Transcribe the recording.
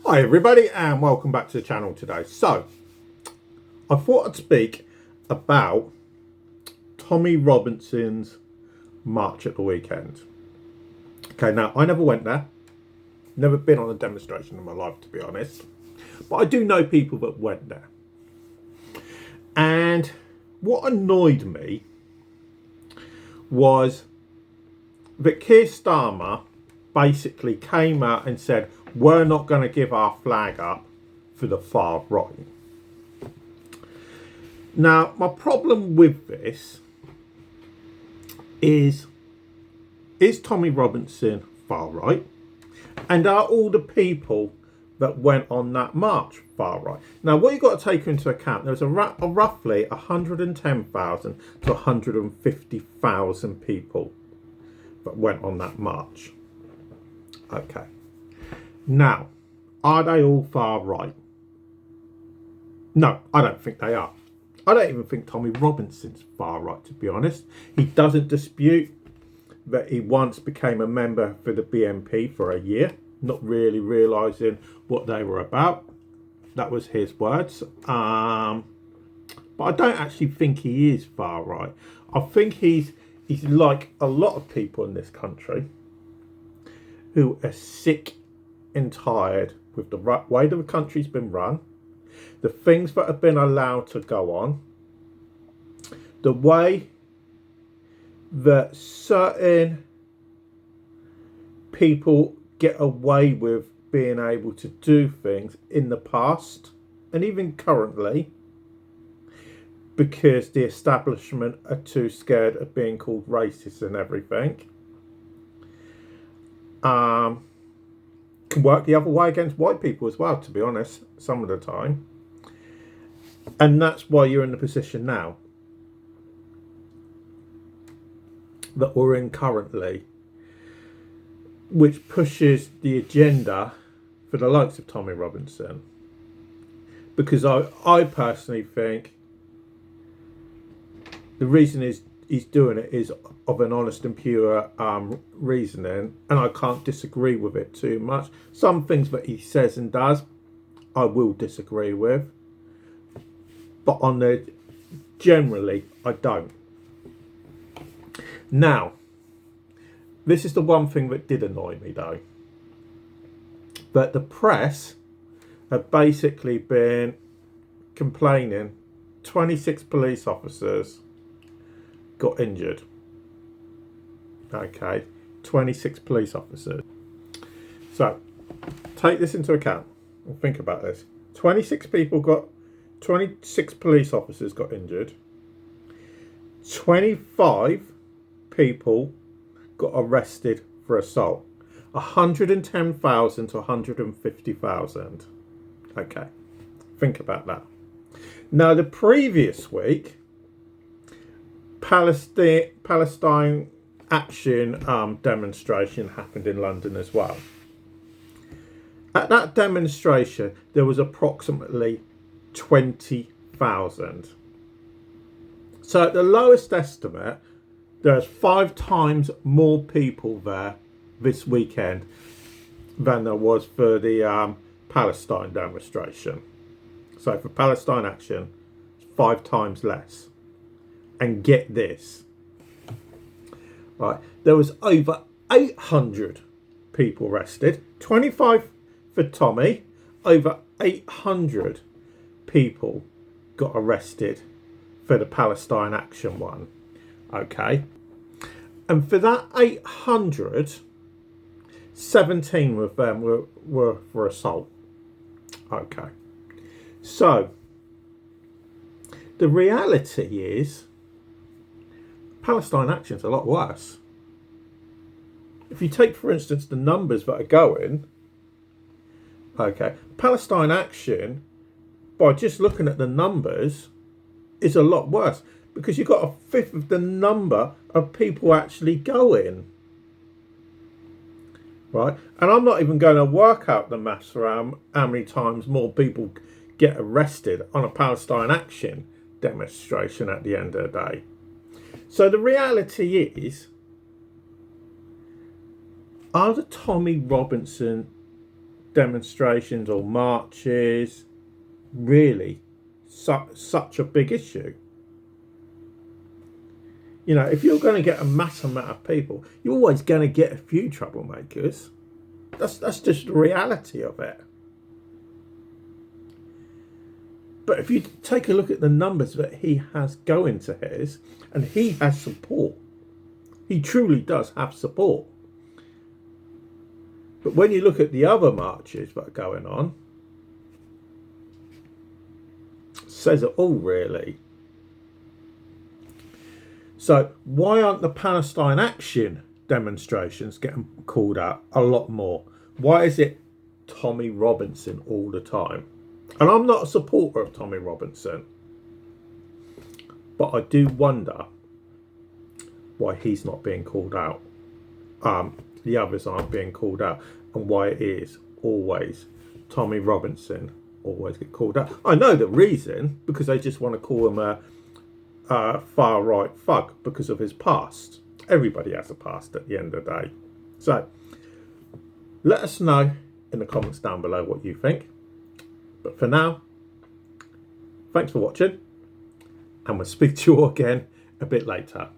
Hi everybody and welcome back to the channel today. So, I thought I'd speak about Tommy Robinson's march at the weekend. Okay, now I never went there. Never been on a demonstration in my life, to be honest. But I do know people that went there. And what annoyed me was that Keir Starmer basically came out and said, we're not going to give our flag up for the far right. Now, my problem with this is Tommy Robinson far right? And are all the people that went on that march far right? Now, what you've got to take into account, there's a roughly 110,000 to 150,000 people that went on that march. Okay. Now, are they all far right? No, I don't think they are. I don't even think Tommy Robinson's far right, to be honest. He doesn't dispute that he once became a member for the BNP for a year, not really realising what they were about. That was his words. But I don't actually think he is far right. I think he's like a lot of people in this country who are sick and tired with the way the country's been run, the things that have been allowed to go on, the way that certain people get away with being able to do things in the past and even currently because the establishment are too scared of being called racist and everything. Can work the other way against white people as well, to be honest, some of the time. And that's why you're in the position now that we're in currently, which pushes the agenda for the likes of Tommy Robinson. Because I personally think the reason he's doing it is of an honest and pure reasoning, and I can't disagree with it too much. Some things that he says and does, I will disagree with, but on the generally, I don't. Now, this is the one thing that did annoy me though, that the press have basically been complaining 26 police officers got injured. Okay, 26 police officers. So, take this into account and think about this. 26 police officers got injured. 25 people got arrested for assault. 110,000 to 150,000. Okay, think about that. Now, the previous week, Palestine Action demonstration happened in London as well. At that demonstration, there was approximately 20,000. So at the lowest estimate, there's 5 times more people there this weekend than there was for the Palestine demonstration. So for Palestine Action, 5 times less. And get this, right? There was over 800 people arrested. 25 for Tommy. Over 800 people got arrested for the Palestine Action one. Okay. And for that 800, 17 of them were for assault. Okay. So, the reality is, Palestine Action's a lot worse. If you take, for instance, the numbers that are going, okay, Palestine Action, by just looking at the numbers, is a lot worse because you've got a fifth of the number of people actually going. Right? And I'm not even going to work out the maths for how many times more people get arrested on a Palestine Action demonstration at the end of the day. So the reality is, are the Tommy Robinson demonstrations or marches really such a big issue? You know, if you're going to get a mass amount of people, you're always going to get a few troublemakers. That's just the reality of it. But if you take a look at the numbers that he has going to his, and he has support, he truly does have support. But when you look at the other marches that are going on, it says it all really. So why aren't the Palestine Action demonstrations getting called out a lot more? Why is it Tommy Robinson all the time? And I'm not a supporter of Tommy Robinson, but I do wonder why he's not being called out. The others aren't being called out, and why it is always Tommy Robinson always get called out. I know the reason, because they just want to call him a far right thug because of his past. Everybody has a past at the end of the day. So let us know in the comments down below what you think. But for now, thanks for watching, and we'll speak to you all again a bit later.